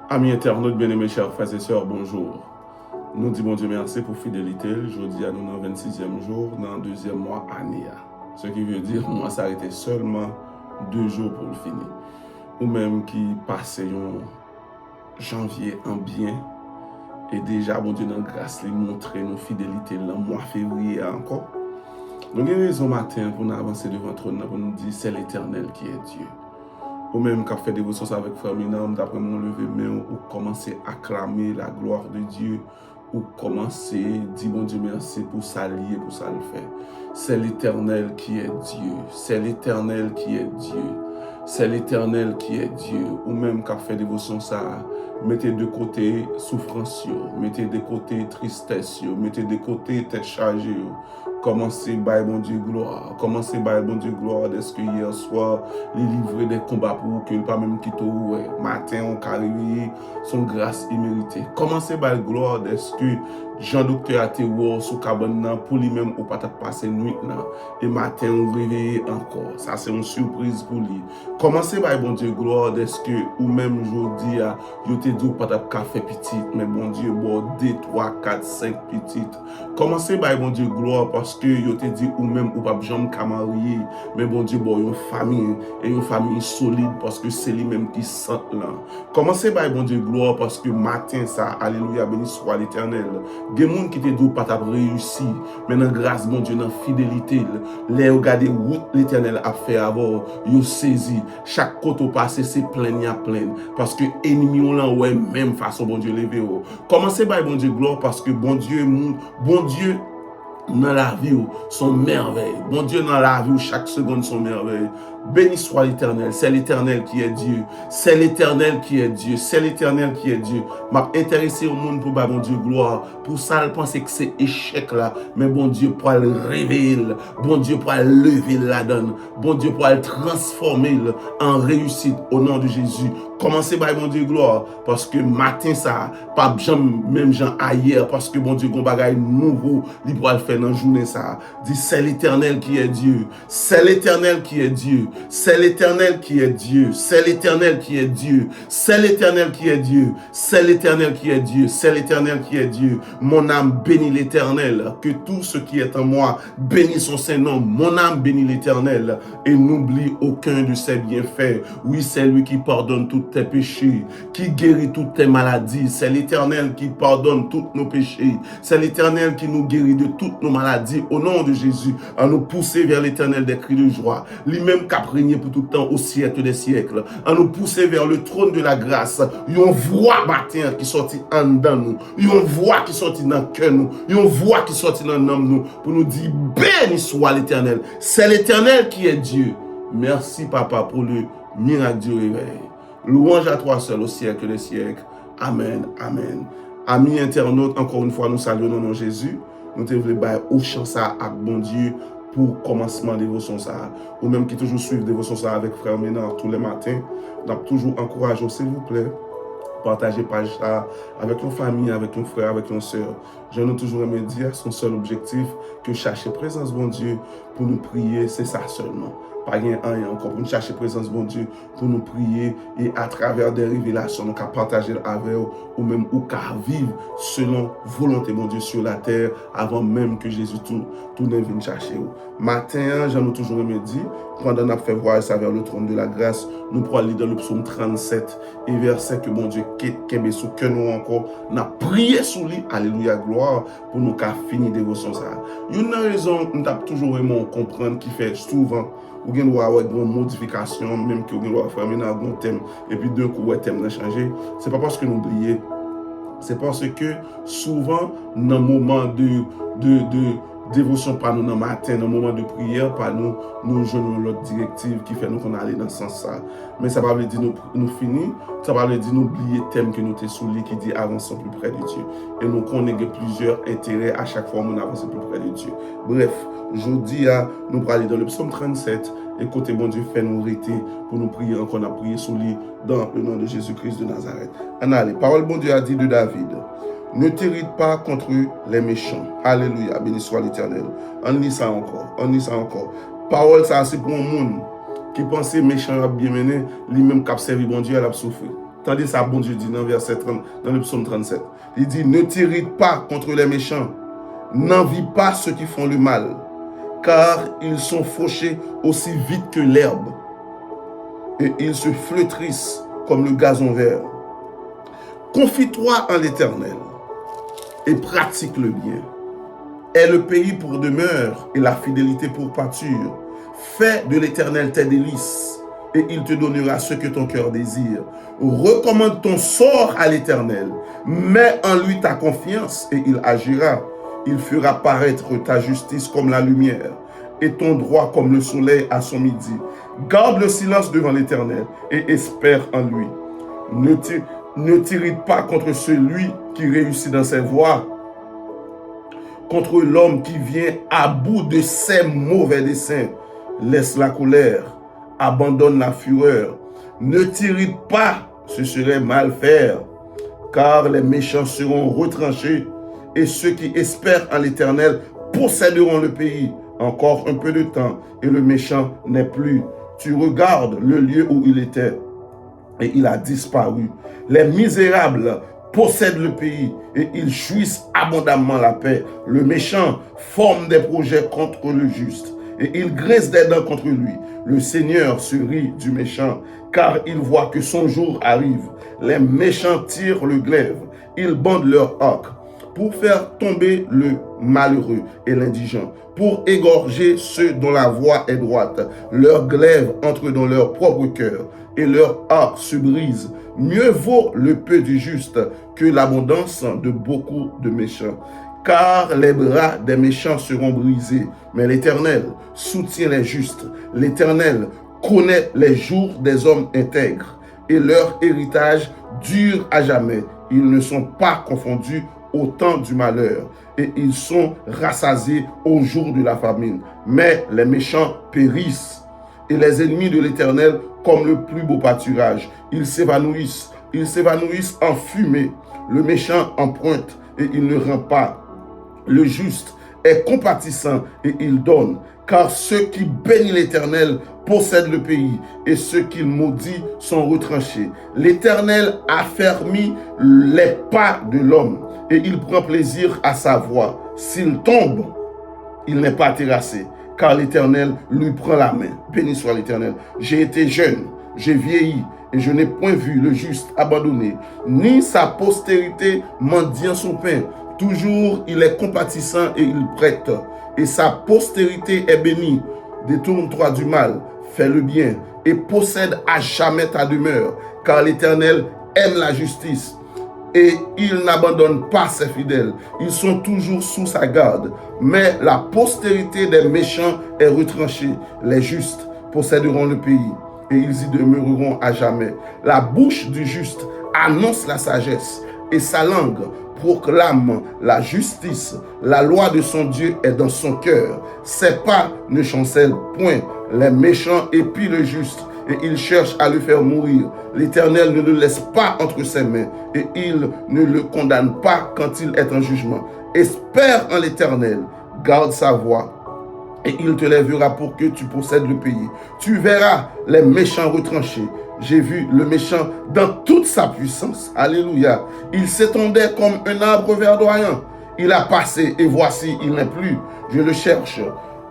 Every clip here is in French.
Amis internautes, bien-aimés, chers frères et sœurs, bonjour. Nous disons Dieu merci pour fidélité. Jeudi à nous dans le 26e jour, dans le 2e mois année. Ce qui veut dire, moi, ça a été seulement 2 jours pour le finir. Ou même qui passe en janvier en bien. Et déjà, bon Dieu, dans la grâce, lui montrer nos fidélités dans le mois février encore. Nous avons raison matin pour nous avancer devant le trône, pour nous dire c'est l'Éternel qui est Dieu. Ou même quand fait des ressources avec Frère Minam, d'après mon lever main, ou commencer à acclamer la gloire de Dieu, ou commencer à dire bon Dieu merci pour s'allier, pour ça le faire. C'est l'Éternel qui est Dieu. C'est l'Éternel qui est Dieu. C'est l'Éternel qui est Dieu. Ou même quand fait dévotion ça, mettez de côté souffrance, mettez de côté tristesse, mettez de côté tête chargée. Commencez par bon Dieu gloire. Commencez par bon Dieu gloire. Est-ce que hier soir, les livrer des combats pour que pas même quitter ouais. Matin, on carré son grâce imméritée. Commencez par gloire. Est-ce que Jean-Docteur a été sous cabane pour lui-même ou pas passer nuit là. Et matin, on réveille encore. Ça, c'est une surprise pour lui. Commencez par bon Dieu gloire. Est-ce que ou même aujourd'hui, vous te dit pas de café petit, mais bon Dieu, bon 2, 3, 4, 5 petites. Commencez par bon Dieu gloire parce que yo te dit ou même ou pas jambe marié, mais bon Dieu bon une famille et une famille solide parce que c'est lui même qui sent là. Commencez par bon Dieu gloire parce que matin ça alléluia béni soit l'Éternel. Des monde qui te dit pas t'a réussi, mais dans grâce bon Dieu dans fidélité, les regarder route l'Éternel a fait avant, yo saisi chaque côté passé c'est plein à plein parce que ennemi on là ouais même façon bon Dieu lever. Commencez par bon Dieu gloire parce que bon Dieu dans la vie sont merveilles. Bon Dieu, dans la vie, chaque seconde sont merveilles. Béni soit l'Éternel. C'est l'Éternel qui est Dieu. C'est l'Éternel qui est Dieu. C'est l'Éternel qui est Dieu. M'a intéressé au monde pour bon Dieu gloire. Pour ça, elle pense que c'est échec là. Mais bon Dieu pour le réveiller. Bon Dieu pour le lever la donne. Bon Dieu pour le transformer en réussite au nom de Jésus. Commencez par bon Dieu gloire. Parce que matin ça, pas même gens ailleurs. Parce que bon Dieu, gon bagay nouveau, il pourra le faire dans la journée ça. Dit c'est l'Éternel qui est Dieu. C'est l'Éternel qui est Dieu. C'est l'Éternel qui est Dieu. C'est l'Éternel qui est Dieu. C'est l'Éternel qui est Dieu. C'est l'Éternel qui est Dieu. C'est l'Éternel qui est Dieu. Mon âme bénit l'Éternel. Que tout ce qui est en moi bénisse son Saint-Nom. Mon âme bénit l'Éternel et n'oublie aucun de ses bienfaits. Oui, c'est lui qui pardonne tous tes péchés, qui guérit toutes tes maladies. C'est l'Éternel qui pardonne tous nos péchés. C'est l'Éternel qui nous guérit de toutes nos maladies. Au nom de Jésus, à nous pousser vers l'Éternel des cris de joie. Lui-même qui a régné pour tout le temps au siècle des siècles. À nous pousser vers le trône de la grâce. Une voix matin qui sortit en dedans nous. Une voix qui sortit dans le cœur nous. Une voix qui sortit dans l'âme nous. Pour nous dire, béni soit l'Éternel. C'est l'Éternel qui est Dieu. Merci papa pour le miracle du réveil. Louange à toi seul au siècle des siècles. Amen, amen. Amis internautes, encore une fois, nous saluons au nom de Jésus. Nous te voulons bailler au chant ça avec bon Dieu pour commencement de dévotion ça. Ou même qui toujours suivent dévotion ça avec Frère Ménard tous les matins. Donc toujours encourageons, s'il vous plaît. Partagez page ça avec nos familles, avec nos frères, avec nos sœurs. Je nous toujours aimé dire son seul objectif que chercher présence bon Dieu pour nous prier, c'est ça seulement. Pas rien encore pour nous chercher présence bon Dieu pour nous prier et à travers des révélations nous qu'à partager avec eux ou même ou qu'à vivre selon volonté bon Dieu sur la terre avant même que Jésus tout ne vienne chercher. Matin, j'en ai toujours aimé dire pendant qu'on a fait voir ça vers le trône de la grâce, nous pourrons lire dans le psaume 37 et verset que bon Dieu qu'aime sous que nous encore n'a prié sous lui, alléluia gloire pour nous qu'à finir dévotion ça. Une raison nous avons toujours aimé comprendre qui fait souvent ou bien nous avoir une modification même que nous avons fait un thème et puis d'un coup le thème a changé, c'est pas parce que nous oublions, c'est parce que souvent dans le moment de dévotion par nous dans le matin, dans le moment de prière, par nous jouons l'autre directive qui fait nous qu'on allait dans ce sens-là. Mais ça ne veut pas dire nous finir, ça ne veut pas dire nous oublier le thème que nous avons souligné qui dit avançons plus près de Dieu. Et nous connaissons plusieurs intérêts à chaque fois que nous avançons plus près de Dieu. Bref, aujourd'hui, nous allons aller dans le psaume 37. Écoutez, bon Dieu, fait nous arrêter pour nous prier encore, on a prié sur lui dans le nom de Jésus-Christ de Nazareth. En allez, parole bon Dieu a dit de David. Ne t'irrite pas contre les méchants. Alléluia, béni soit l'Éternel. On lit ça encore. Parole, ça, c'est pour un monde qui pensait méchant à bien mener, lui-même qui a servi bon Dieu, elle a souffert. Tandis ça, bon Dieu dit dans verset 30, dans le psaume 37. Il dit, ne t'irrite pas contre les méchants, n'envie pas ceux qui font le mal, car ils sont fauchés aussi vite que l'herbe, et ils se flétrissent comme le gazon vert. Confie-toi en l'Éternel et pratique le bien. Aie le pays pour demeure et la fidélité pour pâture. Fais de l'Éternel tes délices et il te donnera ce que ton cœur désire. Recommande ton sort à l'Éternel. Mets en lui ta confiance et il agira. Il fera paraître ta justice comme la lumière et ton droit comme le soleil à son midi. Garde le silence devant l'Éternel et espère en lui. Ne t'irrite pas contre celui qui réussit dans ses voies, contre l'homme qui vient à bout de ses mauvais desseins. Laisse la colère, abandonne la fureur. Ne t'irrite pas, ce serait mal faire, car les méchants seront retranchés et ceux qui espèrent en l'Éternel posséderont le pays. Encore un peu de temps et le méchant n'est plus. Tu regardes le lieu où il était et il a disparu. Les misérables possèdent le pays et ils jouissent abondamment la paix. Le méchant forme des projets contre le juste et il grince des dents contre lui. Le Seigneur se rit du méchant car il voit que son jour arrive. Les méchants tirent le glaive, ils bandent leur arc pour faire tomber le malheureux et l'indigent, pour égorger ceux dont la voie est droite. Leur glaive entre dans leur propre cœur et leur arc se brise. Mieux vaut le peu du juste que l'abondance de beaucoup de méchants. Car les bras des méchants seront brisés, mais l'Éternel soutient les justes. L'Éternel connaît les jours des hommes intègres et leur héritage dure à jamais. Ils ne sont pas confondus au temps du malheur et ils sont rassasiés au jour de la famine. Mais les méchants périssent et les ennemis de l'Éternel comme le plus beau pâturage. Ils s'évanouissent en fumée. Le méchant emprunte et il ne rend pas. Le juste est compatissant et il donne, car ceux qui bénissent l'Éternel possèdent le pays et ceux qu'il maudit sont retranchés. L'Éternel affermit les pas de l'homme et il prend plaisir à sa voix. S'il tombe, il n'est pas terrassé, car l'Éternel lui prend la main. Béni soit l'Éternel. J'ai été jeune, j'ai vieilli et je n'ai point vu le juste abandonné, ni sa postérité mendiant son pain. Toujours il est compatissant et il prête, et sa postérité est bénie. Détourne-toi du mal, fais le bien, et possède à jamais ta demeure, car l'Éternel aime la justice, et il n'abandonne pas ses fidèles. Ils sont toujours sous sa garde, mais la postérité des méchants est retranchée. Les justes posséderont le pays, et ils y demeureront à jamais. La bouche du juste annonce la sagesse, et sa langue proclame la justice. La loi de son Dieu est dans son cœur. Ses pas ne chancellent point. Les méchants épient le juste et ils cherchent à le faire mourir. L'Éternel ne le laisse pas entre ses mains et il ne le condamne pas quand il est en jugement. Espère en l'Éternel, garde sa voie et il te lèvera pour que tu possèdes le pays. Tu verras les méchants retranchés. J'ai vu le méchant dans toute sa puissance. Alléluia. Il s'étendait comme un arbre verdoyant. Il a passé et voici, il n'est plus. Je le cherche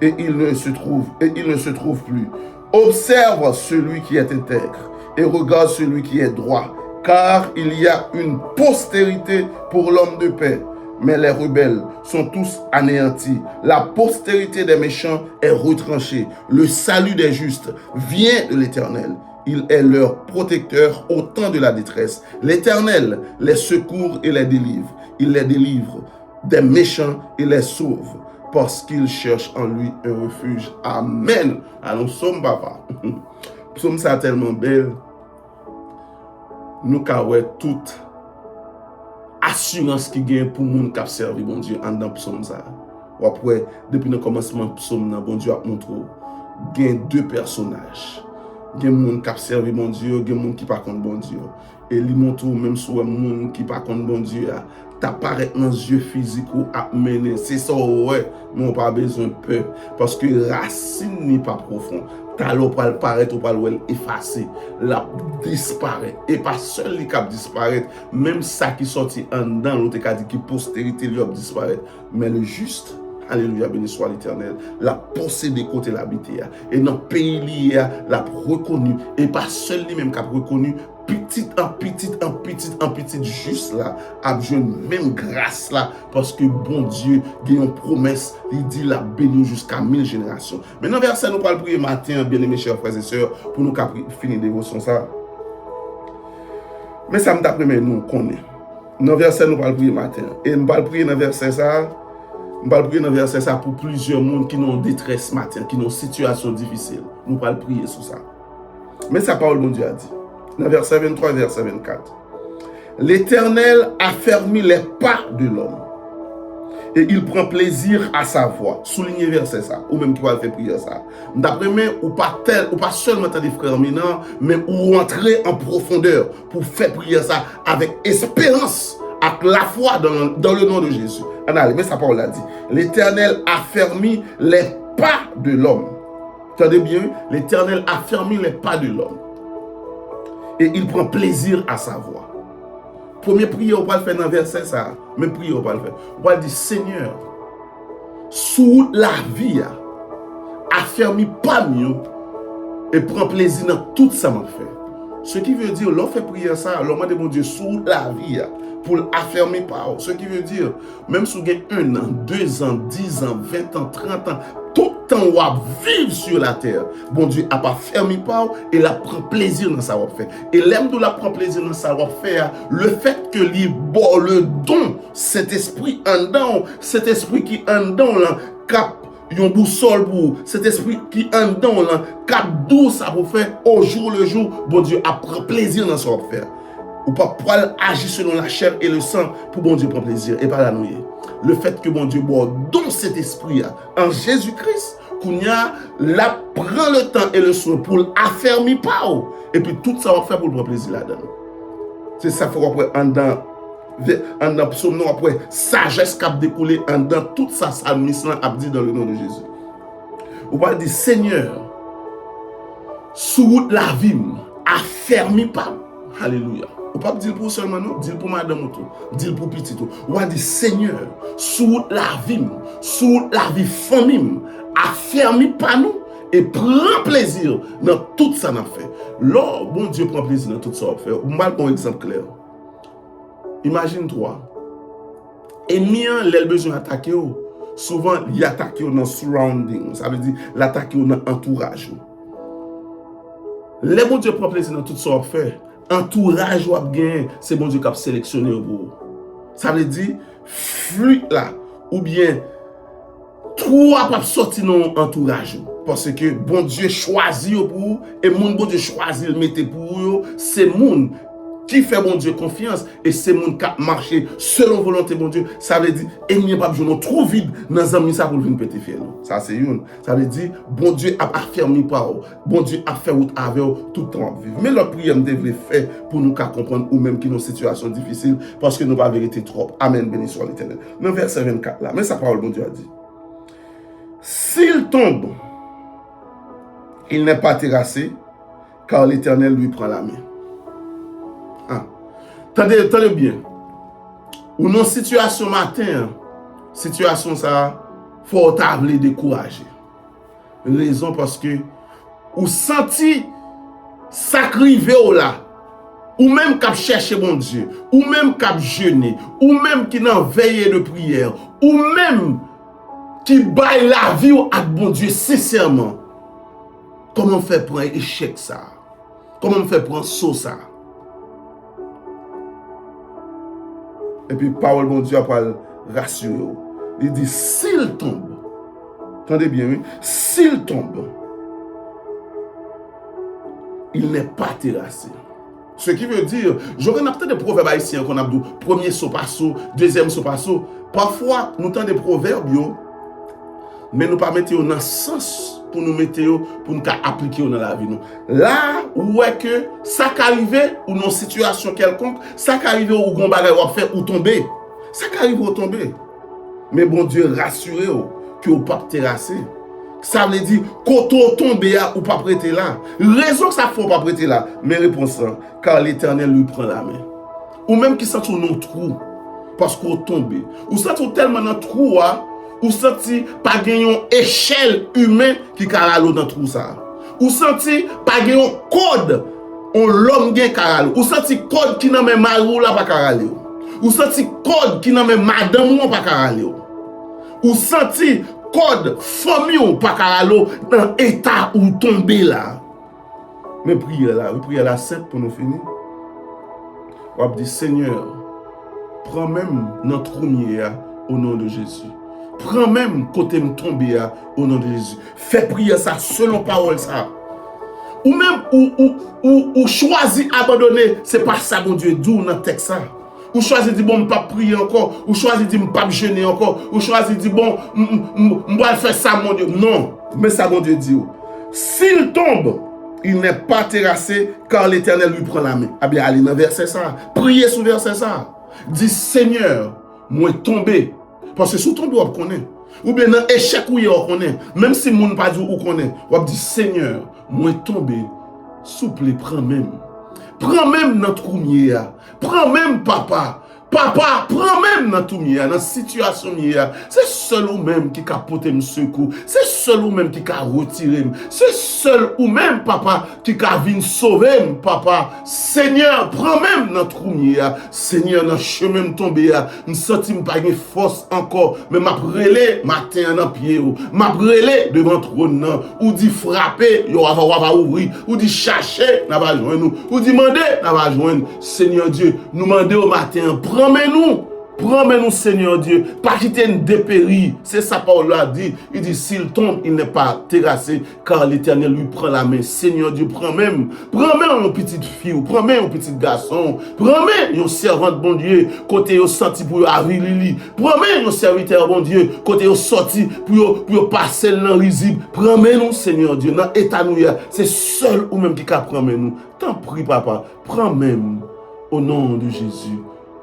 et il ne se trouve plus. Observe celui qui est intègre et regarde celui qui est droit, car il y a une postérité pour l'homme de paix. Mais les rebelles sont tous anéantis. La postérité des méchants est retranchée. Le salut des justes vient de l'Éternel. Il est leur protecteur au temps de la détresse. L'Éternel les secourt et les délivre. Il les délivre des méchants et les sauve parce qu'ils cherchent en lui un refuge. Amen. Allons, psaume papa. Psaume ça tellement belle. Nous avons toute assurance qui gagne pour moun qui servi bon Dieu en dans psaume ça. Ou après depuis le commencement psaume bon Dieu a montré gagne deux personnages. Gen moun qui servi bon Dieu, gen moun qui pas contre bon Dieu. Et li montre même sur moun qui pas contre bon Dieu, t'apparaît dans yeux physiques ou à mener. C'est ça ouais, mais on pas besoin de peur parce que racine n'est pas profond. talon pour le paraître ou pour le effacer, la disparaît. Et pas seul les cap disparaître, même ça qui sorti en dedans, l'autre cas dit qui postérité lui disparaître. Mais le juste, alléluia, béni soit l'Éternel, la possédé côté l'habité. Et dans le pays lié, l'a reconnu. Et pas seul lui-même qui a reconnu, petit en petit, juste là, a besoin même grâce là, parce que bon Dieu, il y a une promesse, il dit la béni jusqu'à 1000 générations. Maintenant, verset, nous parlons prier matin, bien aimés chers frères et sœurs, pour nous finir dévotion ça. Mais ça me d'après nous, qu'on est. Dans verset, nous parlons prier matin. Et nous parlons prier dans verset ça. Nous allons prier dans le verset ça pour plusieurs monde qui ont détresse matin, qui ont une situation difficile. Nous allons prier sur ça. Mais sa parole, mon Dieu a dit, dans verset 23 et verset 24, l'Éternel affermit les pas de l'homme et il prend plaisir à sa voix. Soulignez verset ça, ou même qui va faire prier ça. D'après moi, ou pas seulement des frères minants, mais ou entrer en profondeur pour faire prier ça avec espérance, avec la foi dans le nom de Jésus. Mais sa parole a dit, l'Éternel affermit les pas de l'homme. Entendez bien, l'Éternel affermit les pas de l'homme. Et il prend plaisir à sa voix. Premier prière, on va le faire dans le verset ça. Même prière, on va le faire. On va dire, Seigneur, sous la vie, affermis pas mieux et prend plaisir dans tout ça m'a fait. Ce qui veut dire, l'on fait prier ça, l'on demande mon Dieu sous la vie pour l'affermir pas. Ce qui veut dire, même si vous avez 1 an, 2 ans, 10 ans, 20 ans, 30 ans, tout le temps où vous vivez sur la terre, bon Dieu n'a pas fermé pas et la prend plaisir dans sa fait. Et l'aime de la prend plaisir dans sa faire, le fait que lui bon le don, cet esprit en dedans, cet esprit qui en dedans là, cap yon boussole pour cet esprit qui en dedans là, cap d'où ça vous fait au jour le jour, bon Dieu a prend plaisir dans sa faire. Ou pas pouvoir agir selon la chair et le sang pour bon Dieu prendre plaisir et pas la nouiller. Le fait que bon Dieu boit dans cet esprit en Jésus-Christ, qu'on a la prend le temps et le soin pour l'affermir pas et puis tout ça va faire pour le prendre plaisir là-dedans. C'est ça faut après en dans psaume après sagesse qui a découlé en dans tout ça psalmiste a dit dans le nom de Jésus. On va dire Seigneur, sous la vie, affermis pas. Alléluia. On ne peut pas dire pour seulement nous, dire pour madame tout, dire pour petit tout. On va dire Seigneur, sous la vie famille, affermis pas nous et prend plaisir dans tout ça qu'on a fait. Là, bon Dieu prend plaisir dans tout ça qu'on a fait. On va prendre un exemple clair. Imagine-toi, ennemi a besoin d'attaquer, souvent il attaque dans le surrounding, ça veut dire l'attaquer dans l'entourage. Les bon Dieu prend plaisir dans tout ça qu'on a fait. Entourage ou bien c'est bon Dieu qui a sélectionné vous. Ça veut dire flux là ou bien trois pas sortir dans entourage parce que bon Dieu choisit pour et mon bon Dieu choisit le mettre pour vous, c'est moun qui fait bon Dieu confiance et c'est moun qui marcher selon volonté bon Dieu. Ça veut dire ennemi pas besoin trop vide dans amis ça pour venir péter faire. Ça c'est une. Ça veut dire bon Dieu a affermi par bon Dieu a fait route avec tout le temps vivre. Mais la prière devrait faire pour nous comprendre ou même qui nos situations difficiles parce que nous pas vérité trop. Amen, béni soit l'Éternel. Dans verset 24 là, mais sa parole bon Dieu a dit s'il tombe, il n'est pas terrassé car l'Éternel lui prend la main. Tenez bien. Ou non situation matin, situation ça, faut t'avler décourager. Raison parce que ou senti sacrifié là, ou même cap chercher bon Dieu, ou même cap jeûner, ou même qui n'en veille de prière, ou même qui baille la vie à bon Dieu sincèrement. Comment faire pour un échec ça? Comment faire pour un saut ça? Et puis, parole bon Dieu a rassuré. Il dit, s'il tombe, attendez bien, oui, s'il tombe, il n'est pas terrassé. Ce qui veut dire, j'aurais peut-être des proverbes haïtiens qu'on a dit, premier saut par saut, deuxième saut par saut. Parfois, nous avons des proverbes, mais nous ne pas mettre dans le sens pour nous mettre, pour nous appliquer dans la vie. Là, où est que ça qu'arrive, ou dans une situation quelconque, ça qu'arrive où on va faire ou tomber. Ça qu'arrive où tomber. Mais bon Dieu, rassurez-vous que vous ne pas terrasser. Ça veut dire, quand on tombe ou pas prêter là. Raison que ça faut pas prêter là. Mais réponse, car l'Éternel lui prend la main. Ou même qui sent nos trou, parce qu'on tombe. Ou sent tellement dans trou, ou senti pas gagner échelle humaine qui caralo dans trou ça. Ou senti pas gagner code on l'homme gen caralo. Ou senti code qui n'a même marou là pas caralo. Ou senti code qui n'a même madame ou pas caralo. Ou senti code famille ou pas caralo dans état où tomber là. Mais prière là simple pour nous finir. On dit Seigneur, prends même notre troumier au nom de Jésus. Prends même côté me tomber au nom de Jésus. Fais prier ça selon parole ça. Ou même ou choisi abandonner, c'est pas ça mon Dieu d'où dans texte ça. Ou choisi dit bon pas prier encore, ou choisi dit pas jeûner encore, ou choisi dit bon moi faire ça mon Dieu. Non, mais ça mon Dieu dit. S'il tombe, il n'est pas terrassé car l'Éternel lui prend la main. Ah bien, allez dans verset ça. Priez sous verset ça. Dis Seigneur, moi tombé. Parce que sous tombe, on connaît. Ou bien dans échec, on connaît. Même si mon pas dit on connaît. On dit Seigneur, moi tombé. Souple, prends même. Prends même notre troumier. Prends même papa. Papa, prends même dans tout dans la situation c'est seul ou même qui a porté me secours, c'est seul ou même qui a retiré, c'est seul ou même papa qui a venu sauver papa. Seigneur, prends même dans tout Seigneur, dans le chemin tombé, je ne sens pas de force encore, mais m'a brûlé matin dans pied, m'a brûlé devant trône, ou dit frapper, yo va ouvrir, ou dit chercher, n'a pas joindre, ou dit demander, n'a pas joindre. Seigneur Dieu, nous demander au matin, promets-nous, Seigneur Dieu, pas quitter une dépérie. C'est ça, Paul a dit. Il dit, s'il tombe, il n'est pas terrassé, car l'Éternel lui prend la main. Seigneur Dieu, promets une petite fille, promets un petit garçon, promets une servante, bon Dieu, côté au sorti pour arriver, promets un serviteur, bon Dieu, côté au sorti pour passer dans risible. Promets-nous, Seigneur Dieu, dans l'état nous, c'est seul ou même qui a promis nous. T'en prie, papa, promets au nom de Jésus.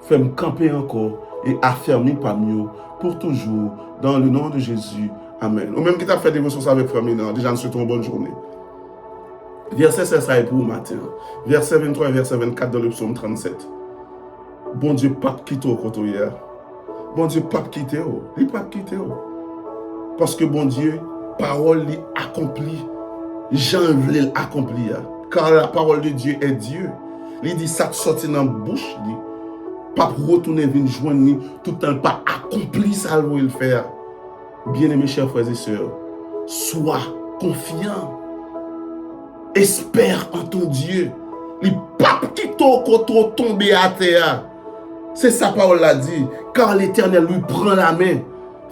Fais-moi camper encore et affermis parmi nous pour toujours, dans le nom de Jésus. Amen. Ou même qui t'a fait des ressources avec famille, déjà nous souhaitons une bonne journée. Verset 16 ça est pour matin. Verset 23 et verset 24 dans le psaume 37. Bon Dieu, pas quitter au côté hier. Bon Dieu, pas quitter au. Il pas quitter au. Parce que bon Dieu, parole li accomplie. Jean voulait l'accomplir. Car la parole de Dieu est Dieu. Il dit ça sorti dans la bouche. Pas pour retourner venir joindre tout le temps, pas accompli ça le veut le faire. Bien-aimés chers frères et sœurs, sois confiant. Espère en ton Dieu. Les papes qui t'ont tombé à terre. C'est sa parole l'a dit. Car l'Éternel lui prend la main.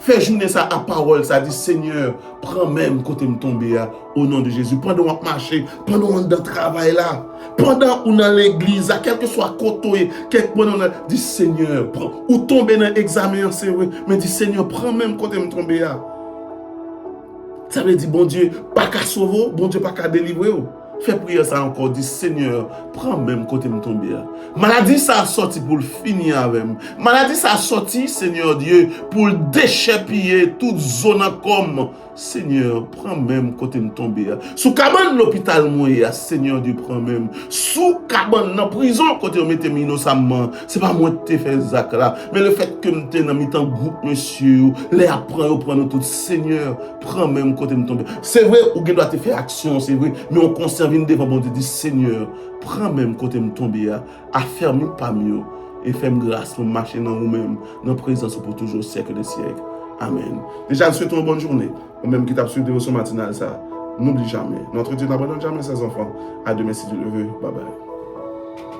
Fais journée ça à parole, ça dit Seigneur, prends même côté me tomber au nom de Jésus. Pendant on marche, pendant on dans travail là, pendant on dans l'église, quel que soit côté, pendant on dit Seigneur, prends ou tomber dans l'examen, c'est vrai, mais dit Seigneur, prends même côté me tomber là. Ça veut dire bon Dieu, pas qu'à sauver, bon Dieu pas qu'à délivrer. Fais prier ça encore, dis Seigneur, prends même côté me tomber. Maladie ça a sorti pour le finir avec. Maladie ça a sorti, Seigneur Dieu, pour le déchapiller toute zone comme. Seigneur, prends même côté me tomber. Sous cabane l'hôpital moi, Seigneur Dieu, prends même. Sous cabane dans prison côté on mette innocemment. C'est pas moi qui t'ai fait ça là, mais le fait que m'étais dans mi-temps groupe monsieur, les apprend prendre tout Seigneur, prends même côté me tomber. C'est vrai ou doit te faire action, c'est vrai, mais on conserve une devant bon Dieu dit Seigneur, prends même côté me tomber, affermis pas mieux et fais-moi grâce pour marcher dans nous-mêmes, dans présence pour toujours siècle des siècles. Amen. Déjà, nous souhaitons une bonne journée. Même qui t'a suivi de dévotion matinale, ça, n'oublie jamais. Notre Dieu n'abandonne jamais ses enfants. À demain si Dieu le veut. Bye bye.